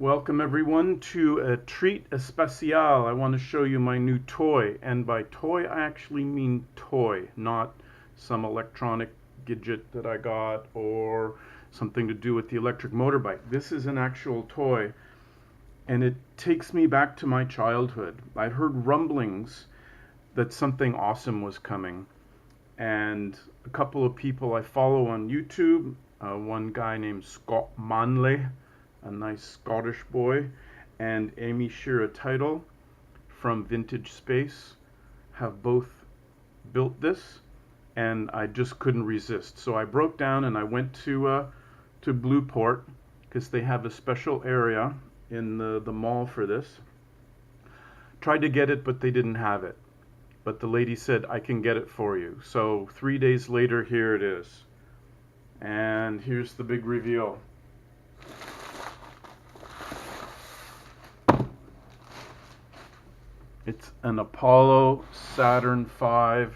Welcome everyone to a treat especial. I want to show you my new toy, and by toy I actually mean toy, not some electronic gadget that I got or something to do with the electric motorbike. This is an actual toy, and it takes me back to my childhood. I heard rumblings that something awesome was coming, and a couple of people I follow on YouTube, one guy named Scott Manley, a nice Scottish boy, and Amy Shearer Title from Vintage Space have both built this, and I just couldn't resist. So I broke down and I went to Blueport because they have a special area in the mall for this. Tried to get it, but they didn't have it. But the lady said, I can get it for you. So 3 days later, here it is. And here's the big reveal. It's an Apollo Saturn V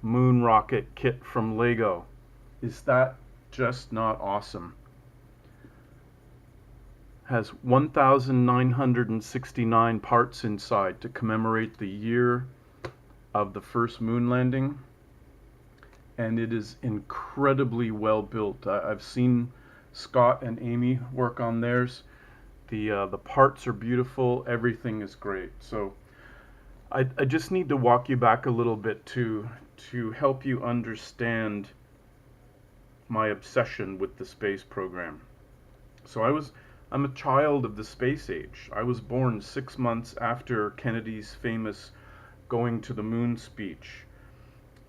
moon rocket kit from Lego. Is that just not awesome? Has 1,969 parts inside to commemorate the year of the first moon landing. And it is incredibly well built. I've seen Scott and Amy work on theirs. The parts are beautiful. Everything is great. So I just need to walk you back a little bit to help you understand my obsession with the space program. So I'm a child of the space age. I was born 6 months after Kennedy's famous going to the moon speech.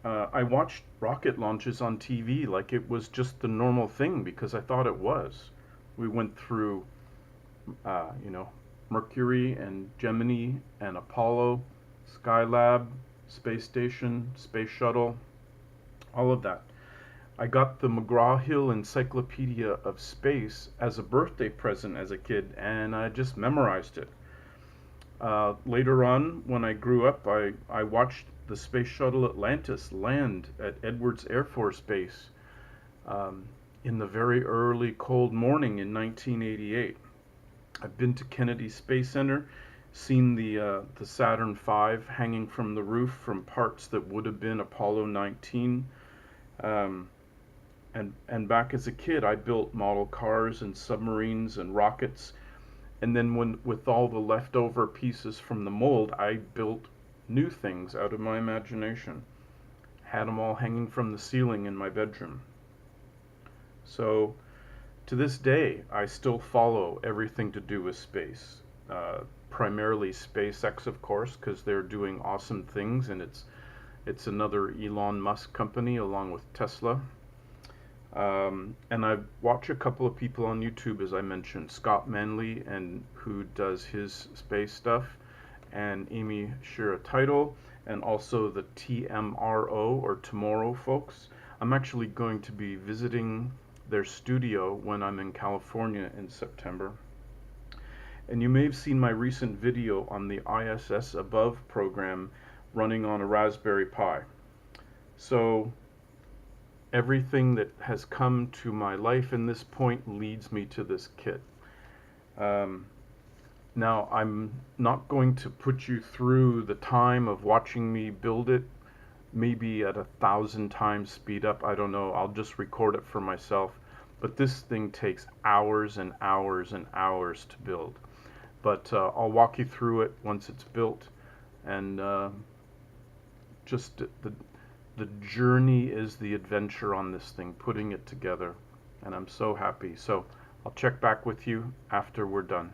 I watched rocket launches on TV like it was just the normal thing because I thought it was. We went through, Mercury and Gemini and Apollo, Skylab, Space Station, Space Shuttle, all of that. I got the McGraw-Hill Encyclopedia of Space as a birthday present as a kid, and I just memorized it. Later on, when I grew up, I watched the Space Shuttle Atlantis land at Edwards Air Force Base in the very early cold morning in 1988. I've been to Kennedy Space Center, seen the Saturn V hanging from the roof from parts that would have been Apollo 19. And back as a kid, I built model cars and submarines and rockets. And then with all the leftover pieces from the mold, I built new things out of my imagination. Had them all hanging from the ceiling in my bedroom. So to this day, I still follow everything to do with space. Primarily SpaceX, of course, because they're doing awesome things, and it's another Elon Musk company along with Tesla. And I watch a couple of people on YouTube, as I mentioned, Scott Manley, and who does his space stuff, and Amy Shearer Title, and also the TMRO, or Tomorrow folks. I'm actually going to be visiting their studio when I'm in California in September. And you may have seen my recent video on the ISS Above program running on a Raspberry Pi. So everything that has come to my life in this point leads me to this kit. Now, I'm not going to put you through the time of watching me build it, maybe at 1,000 times speed up, I don't know, I'll just record it for myself. But this thing takes hours and hours and hours to build. But I'll walk you through it once it's built, and just the journey is the adventure on this thing, putting it together, and I'm so happy. So I'll check back with you after we're done.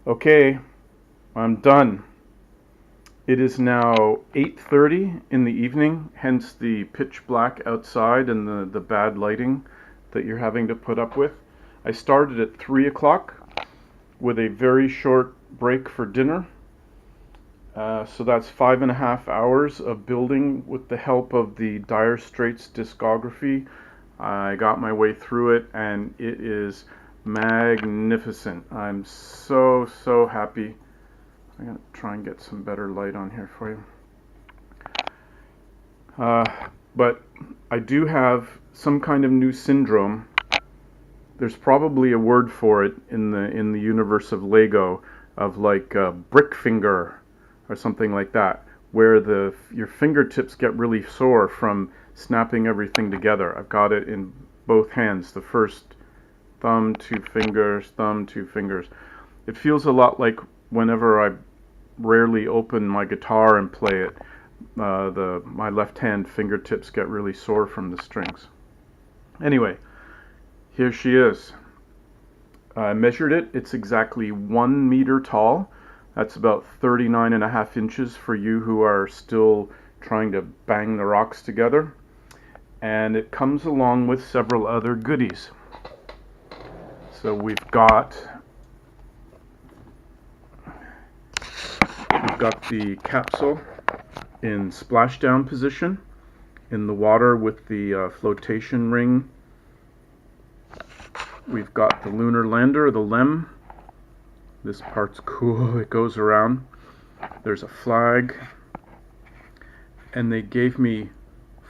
Okay, I'm done. It is now 8:30 in the evening, hence the pitch black outside and the bad lighting that you're having to put up with. I started at 3 o'clock with a very short break for dinner. So that's 5.5 hours of building with the help of the Dire Straits discography. I got my way through it and it is magnificent. I'm so happy. I'm going to try and get some better light on here for you. But I do have some kind of new syndrome. There's probably a word for it in the universe of Lego, of like brick finger or something like that, where your fingertips get really sore from snapping everything together. I've got it in both hands. The first thumb, two fingers. It feels a lot like whenever I rarely open my guitar and play it, my left hand fingertips get really sore from the strings. Anyway, here she is. I measured it. It's exactly 1 meter tall. That's about 39.5 inches for you who are still trying to bang the rocks together. And it comes along with several other goodies. So we've got the capsule in splashdown position in the water with the flotation ring. We've got the lunar lander, the LEM. This part's cool, it goes around. There's a flag. And they gave me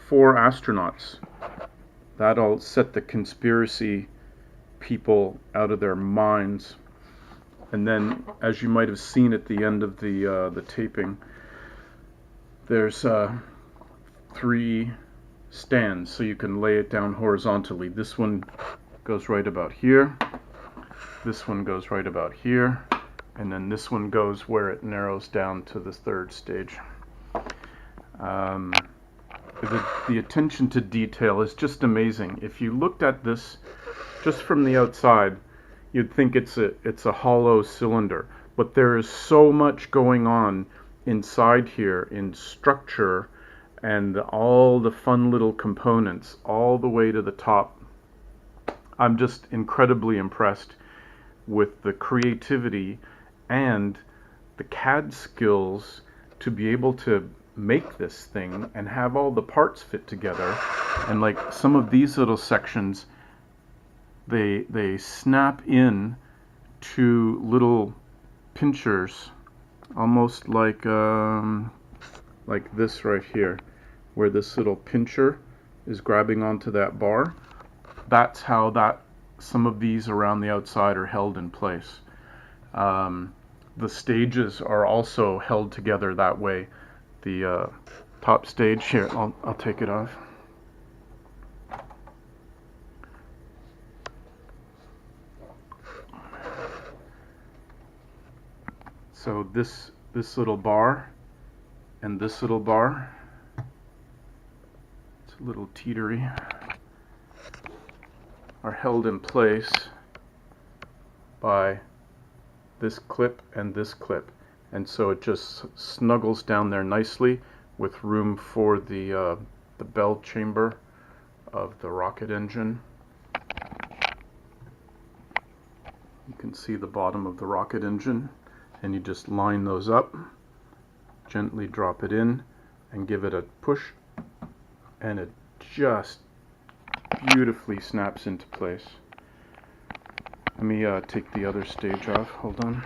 4 astronauts. That'll set the conspiracy people out of their minds. And then, as you might have seen at the end of the taping, there's 3 stands, so you can lay it down horizontally. This one goes right about here. This one goes right about here. And then this one goes where it narrows down to the 3rd stage. The attention to detail is just amazing. If you looked at this just from the outside, you'd think it's a hollow cylinder, but there is so much going on inside here in structure and all the fun little components all the way to the top. I'm just incredibly impressed with the creativity and the CAD skills to be able to make this thing and have all the parts fit together. And like some of these little sections, they snap in to little pinchers, almost like this right here, where this little pincher is grabbing onto that bar. That's how some of these around the outside are held in place. The stages are also held together that way. The top stage here, I'll take it off. So this little bar and this little bar, it's a little teetery, are held in place by this clip and this clip, and so it just snuggles down there nicely with room for the bell chamber of the rocket engine. You can see the bottom of the rocket engine, and you just line those up, gently drop it in, and give it a push, and it just beautifully snaps into place. Let me take the other stage off. Hold on.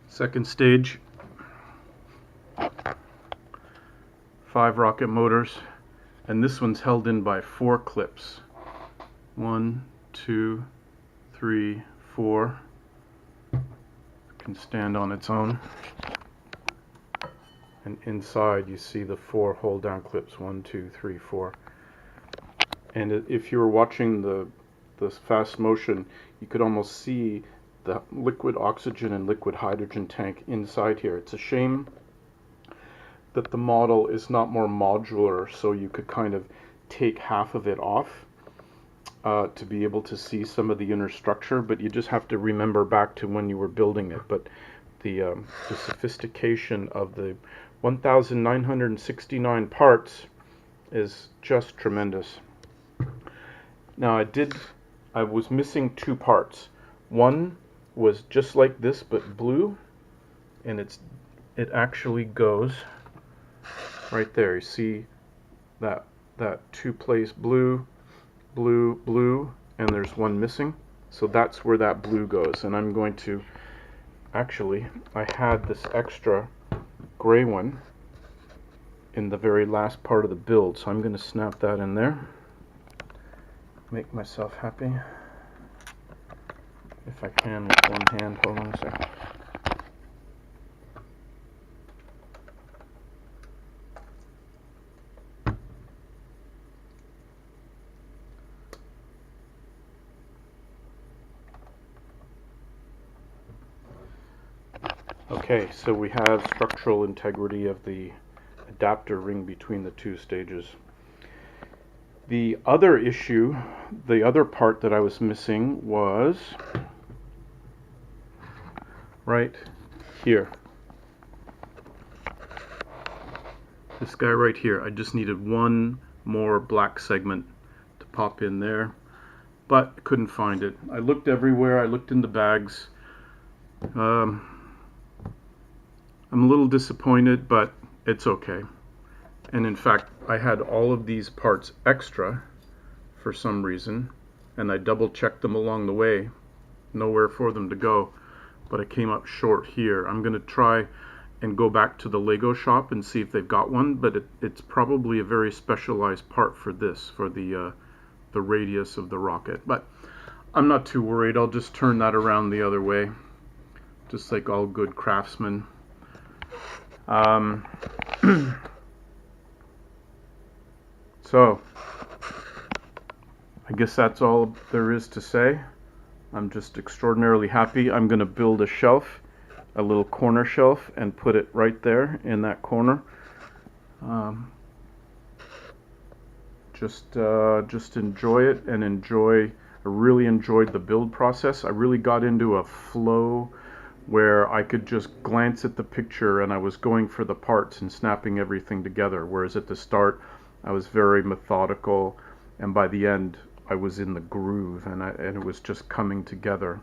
Second stage, 5 rocket motors, and this one's held in by 4 clips. 1, 2, 3, 4. Can stand on its own. And inside you see the 4 hold down clips, 1, 2, 3, 4. And if you were watching the fast motion, you could almost see the liquid oxygen and liquid hydrogen tank inside here. It's a shame that the model is not more modular, so you could kind of take half of it off to be able to see some of the inner structure, but you just have to remember back to when you were building it. But the sophistication of the 1,969 parts is just tremendous. Now I was missing two parts. One was just like this but blue, and it actually goes right there. You see that two-place blue, blue, blue, and there's one missing. So that's where that blue goes. And I'm going to, actually, I had this extra gray one in the very last part of the build, so I'm going to snap that in there. Make myself happy. If I can with one hand. Hold on a second. Okay, so we have structural integrity of the adapter ring between the two stages. The other issue, the other part that I was missing was right here. This guy right here. I just needed one more black segment to pop in there, but I couldn't find it. I looked everywhere. I looked in the bags. I'm a little disappointed, but it's okay. And in fact, I had all of these parts extra for some reason, and I double checked them along the way. Nowhere for them to go, but I came up short here. I'm going to try and go back to the Lego shop and see if they've got one, but it's probably a very specialized part for this, for the radius of the rocket. But I'm not too worried. I'll just turn that around the other way, just like all good craftsmen. So, I guess that's all there is to say. I'm just extraordinarily happy. I'm going to build a shelf, a little corner shelf, and put it right there in that corner. Just enjoy it and enjoy. I really enjoyed the build process. I really got into a flow where I could just glance at the picture and I was going for the parts and snapping everything together. Whereas at the start, I was very methodical, and by the end, I was in the groove, and it was just coming together.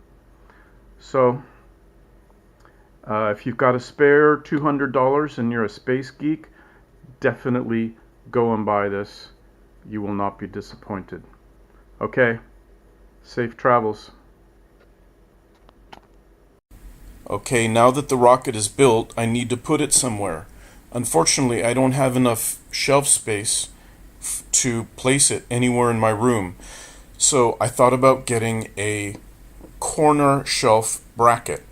So, if you've got a spare $200 and you're a space geek, definitely go and buy this. You will not be disappointed. Okay, safe travels. Okay, now that the rocket is built, I need to put it somewhere. Unfortunately, I don't have enough shelf space to place it anywhere in my room. So I thought about getting a corner shelf bracket.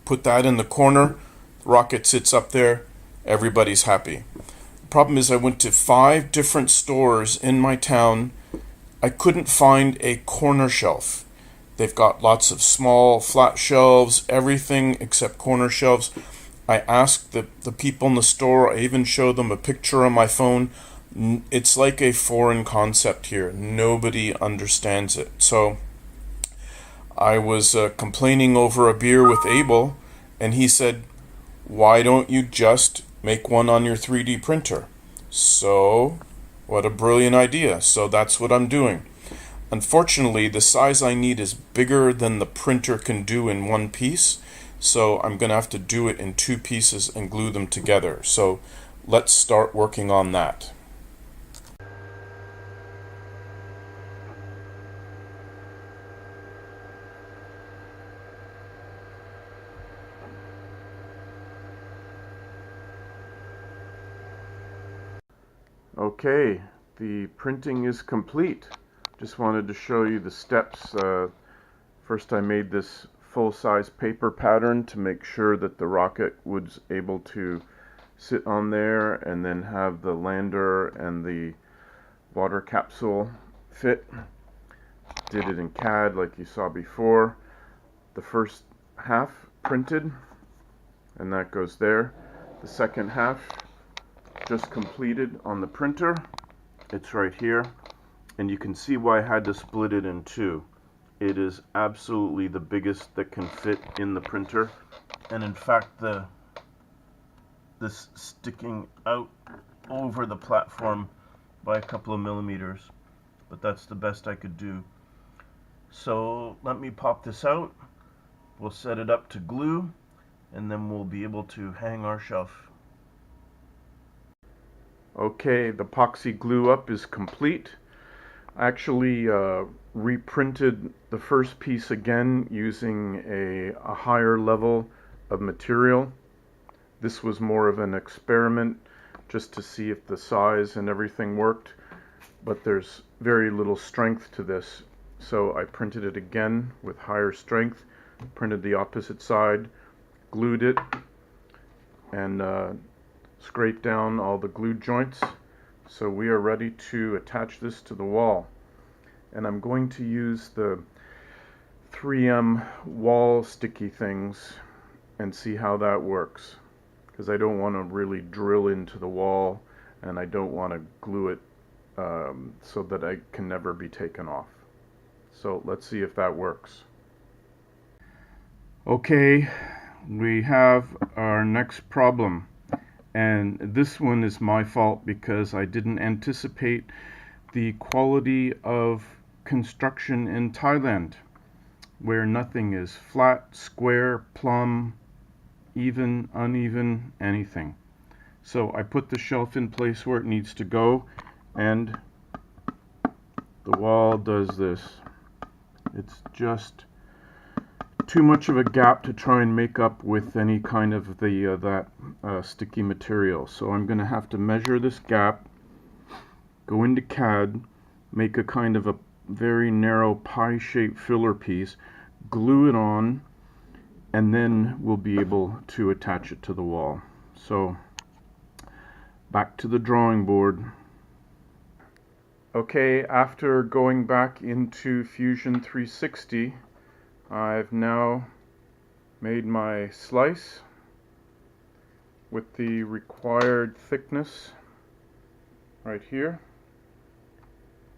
Put that in the corner, the rocket sits up there, everybody's happy. The problem is I went to 5 different stores in my town. I couldn't find a corner shelf. They've got lots of small flat shelves, everything except corner shelves. I asked the people in the store, I even showed them a picture on my phone. It's like a foreign concept here. Nobody understands it. So I was complaining over a beer with Abel, and he said, why don't you just make one on your 3D printer? So, what a brilliant idea. So that's what I'm doing. Unfortunately, the size I need is bigger than the printer can do in one piece. So I'm going to have to do it in 2 pieces and glue them together. So let's start working on that. Okay, the printing is complete. Just wanted to show you the steps. First I made this full-size paper pattern to make sure that the rocket was able to sit on there, and then have the lander and the water capsule fit. Did it in CAD like you saw before. the first half printed, and that goes there. The second half just completed on the printer. It's right here, and you can see why I had to split it in two. It is absolutely the biggest that can fit in the printer, and in fact this sticking out over the platform by a couple of millimeters, but that's the best I could do. So let me pop this out, we'll set it up to glue, and then we'll be able to hang our shelf. Okay, the epoxy glue up is complete. I actually reprinted the first piece again using a higher level of material. This was more of an experiment just to see if the size and everything worked, but there's very little strength to this. So I printed it again with higher strength, printed the opposite side, glued it, and scraped down all the glue joints. So we are ready to attach this to the wall. And I'm going to use the 3M wall sticky things and see how that works, because I don't want to really drill into the wall, and I don't want to glue it so that it can never be taken off. So let's see if that works. Okay, we have our next problem, and this one is my fault because I didn't anticipate the quality of construction in Thailand, where nothing is flat, square, plumb, even, uneven, anything. So I put the shelf in place where it needs to go, and the wall does this. It's just too much of a gap to try and make up with any kind of that sticky material. So I'm going to have to measure this gap, go into CAD, make a kind of a very narrow pie-shaped filler piece, glue it on, and then we'll be able to attach it to the wall. So back to the drawing board. Okay, after going back into Fusion 360, I've now made my slice with the required thickness right here.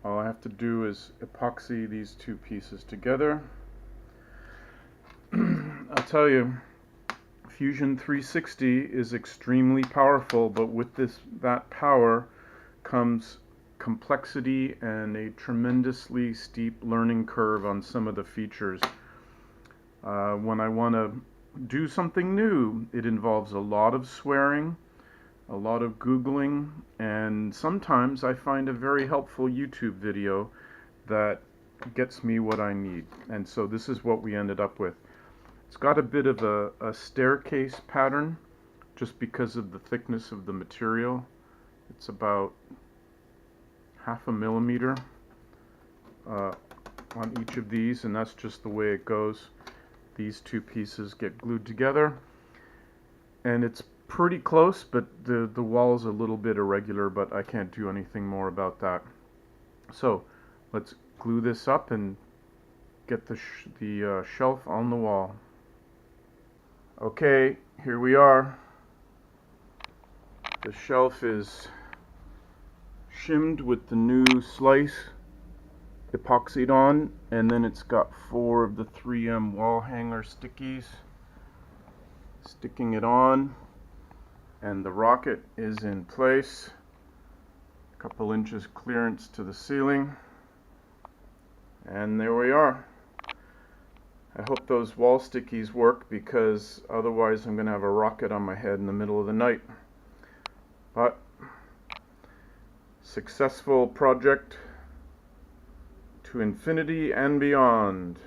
All I have to do is epoxy these two pieces together. I'll tell you, Fusion 360 is extremely powerful, but with that power comes complexity and a tremendously steep learning curve on some of the features. When I want to do something new, it involves a lot of swearing, a lot of Googling, and sometimes I find a very helpful YouTube video that gets me what I need. And so this is what we ended up with. It's got a bit of a staircase pattern just because of the thickness of the material. It's about 0.5 millimeter on each of these, and that's just the way it goes. These two pieces get glued together, and it's pretty close, but the wall is a little bit irregular, but I can't do anything more about that. So let's glue this up and get the shelf on the wall. Okay, here we are. The shelf is shimmed with the new slice epoxied on, and then it's got 4 of the 3M wall hanger stickies sticking it on, and the rocket is in place, a couple inches clearance to the ceiling, and there we are. I hope those wall stickies work, because otherwise I'm going to have a rocket on my head in the middle of the night. But successful project to infinity and beyond.